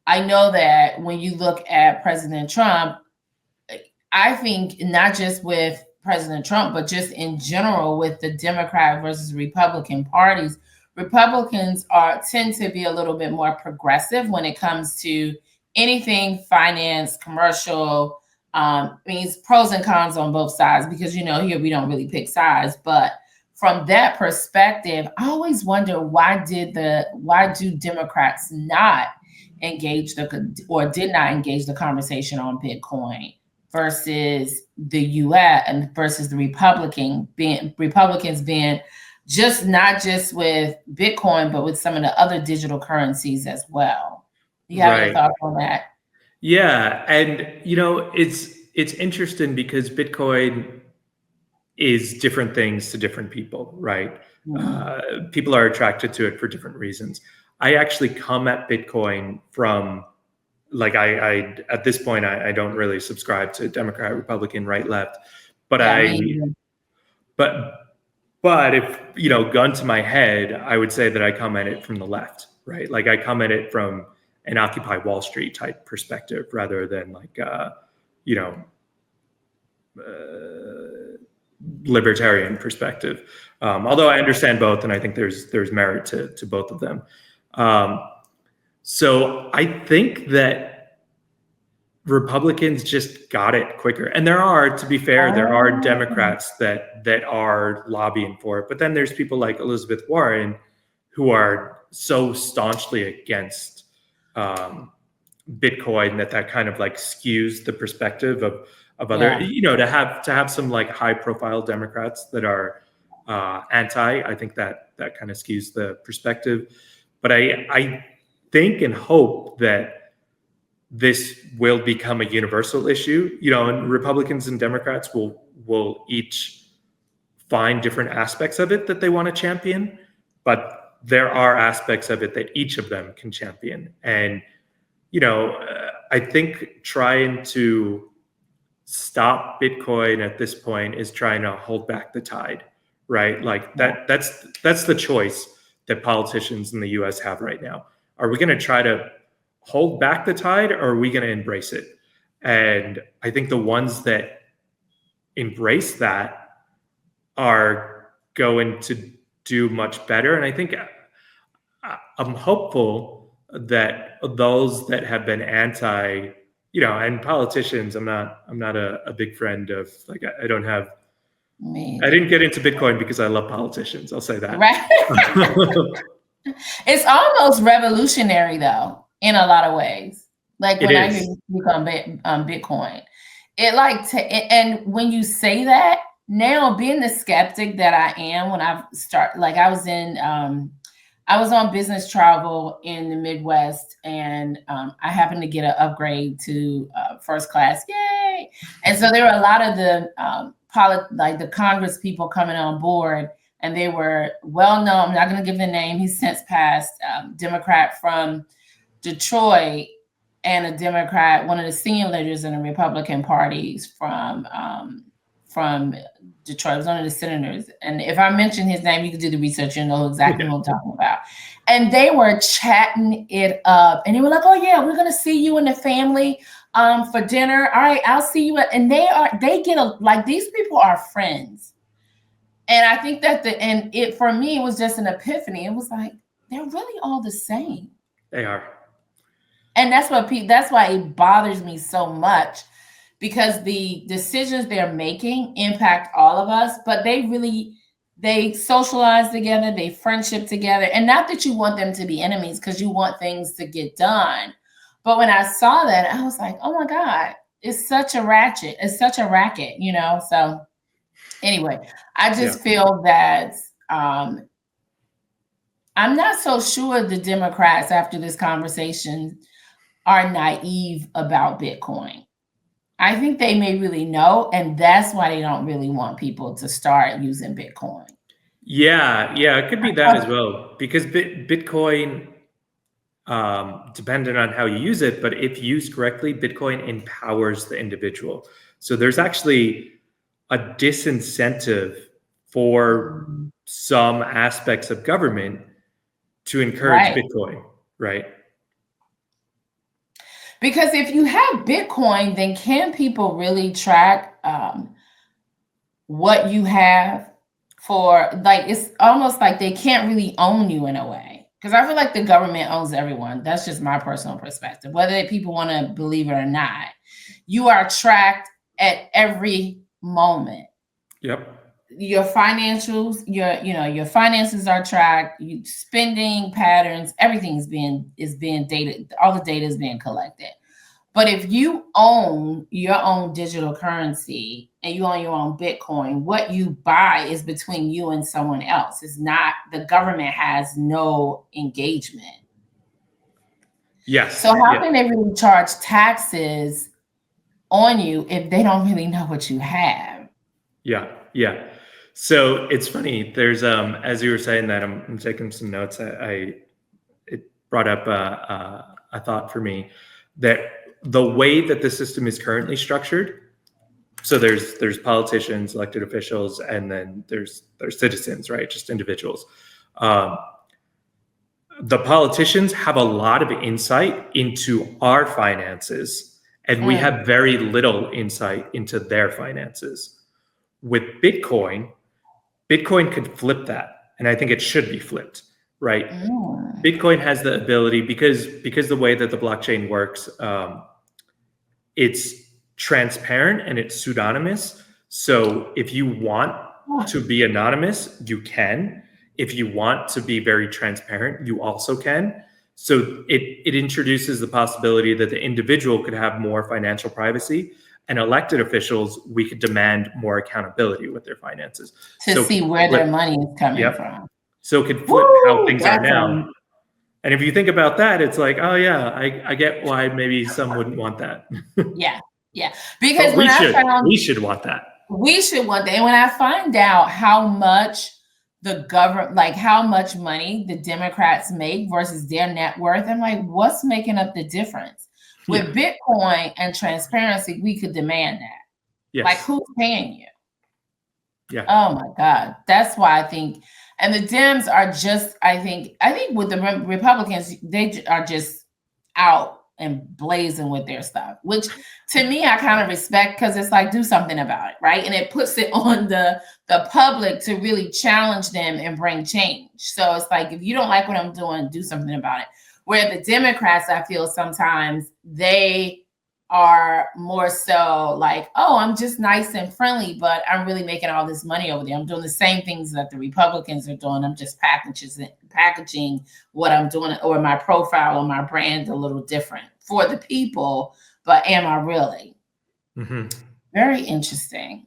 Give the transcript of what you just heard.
I know that when you look at President Trump, I think not just with President Trump, but just in general with the Democrat versus Republican parties, Republicans tend to be a little bit more progressive when it comes to anything finance, commercial. Means pros and cons on both sides because here we don't really pick sides, but from that perspective, I always wonder why do Democrats not engage or did not engage the conversation on Bitcoin versus the U.S. and versus the Republicans being just not just with Bitcoin, but with some of the other digital currencies as well. You have any thoughts on that? Yeah, and it's interesting because Bitcoin is different things to different people, right? Mm-hmm. People are attracted to it for different reasons. I actually come at Bitcoin from like I at this point I don't really subscribe to Democrat, Republican, right, left, but but if gun to my head, I would say that I come at it from the left, right? Like I come at it from an Occupy Wall Street type perspective rather than like libertarian perspective. Although I understand both, and I think there's merit to both of them. So I think that Republicans just got it quicker. And to be fair, there are Democrats that are lobbying for it. But then there's people like Elizabeth Warren who are so staunchly against Bitcoin that kind of like skews the perspective of other, to have some like high profile Democrats that are anti, I think that kind of skews the perspective. But I think and hope that this will become a universal issue, and Republicans and Democrats will each find different aspects of it that they want to champion, but there are aspects of it that each of them can champion. And, I think trying to stop Bitcoin at this point is trying to hold back the tide, right? Like that's the choice that politicians in the US have right now. Are we going to try to hold back the tide, or are we going to embrace it? And I think the ones that embrace that are going to do much better. And I think I'm hopeful that those that have been anti, and politicians, I'm not a big friend of, like, I didn't get into Bitcoin because I love politicians. I'll say that. Right. It's almost revolutionary though, in a lot of ways. Like when I hear you speak on Bitcoin, and when you say that, now being the skeptic that I am, when I was on business travel in the Midwest, and I happened to get an upgrade to first class. Yay! And so there were a lot of the Congress people coming on board, and they were well known. I'm not going to give the name. He's since passed. Democrat from Detroit, and a Democrat, one of the senior leaders in the Republican parties from Detroit. It was one of the senators. And if I mention his name, you can do the research and know exactly what I'm talking about. And they were chatting it up. And they were like, oh yeah, we're going to see you and the family for dinner. All right, I'll see you. And these people are friends. And I think that for me, it was just an epiphany. It was like, they're really all the same. They are. And that's why it bothers me so much, because the decisions they're making impact all of us, but they socialize together, they friendship together. And not that you want them to be enemies, because you want things to get done. But when I saw that, I was like, oh my God, it's such a racket, So anyway, I just feel that I'm not so sure the Democrats after this conversation are naive about Bitcoin. I think they may really know, and that's why they don't really want people to start using Bitcoin. Yeah, it could be that as well, because Bitcoin, depending on how you use it, but if used correctly, Bitcoin empowers the individual. So there's actually a disincentive for some aspects of government to encourage Bitcoin, right? Because if you have Bitcoin, then can people really track what you have for, like, it's almost like they can't really own you in a way. Because I feel like the government owns everyone. That's just my personal perspective. Whether people want to believe it or not, you are tracked at every moment. Yep. Your financials, your finances are tracked. Spending patterns, everything is being data. All the data is being collected. But if you own your own digital currency and you own your own Bitcoin, what you buy is between you and someone else. It's not, the government has no engagement. Yes. So how can they really charge taxes on you if they don't really know what you have? Yeah. Yeah. So it's funny. There's as you were saying that, I'm taking some notes. It brought up a thought for me that the way that the system is currently structured. So there's politicians, elected officials, and then there's citizens, right? Just individuals. The politicians have a lot of insight into our finances, and we have very little insight into their finances. With Bitcoin could flip that, and I think it should be flipped, right? Bitcoin has the ability, because the way that the blockchain works, it's transparent and it's pseudonymous. So if you want to be anonymous, you can. If you want to be very transparent, you also can. So it introduces the possibility that the individual could have more financial privacy, and elected officials, we could demand more accountability with their finances. To see where their money is coming from. So it could flip how things are now. And if you think about that, it's like, oh yeah, I get why maybe some wouldn't want that. Yeah. Because we should want that. We should want that. And when I find out how much the government, like how much money the Democrats make versus their net worth, I'm like, what's making up the difference? With Bitcoin and transparency, we could demand that. Yes. Like, who's paying you? Yeah. Oh my God. That's why I think, and the Dems are just, I think with the Republicans, they are just out and blazing with their stuff, which to me, I kind of respect, because it's like, do something about it, right? And it puts it on the public to really challenge them and bring change. So it's like, if you don't like what I'm doing, do something about it. Where the Democrats, I feel sometimes they are more so like, oh, I'm just nice and friendly, but I'm really making all this money over there. I'm doing the same things that the Republicans are doing. I'm just packaging what I'm doing, or my profile or my brand a little different for the people. But am I really? Mm-hmm. Very interesting.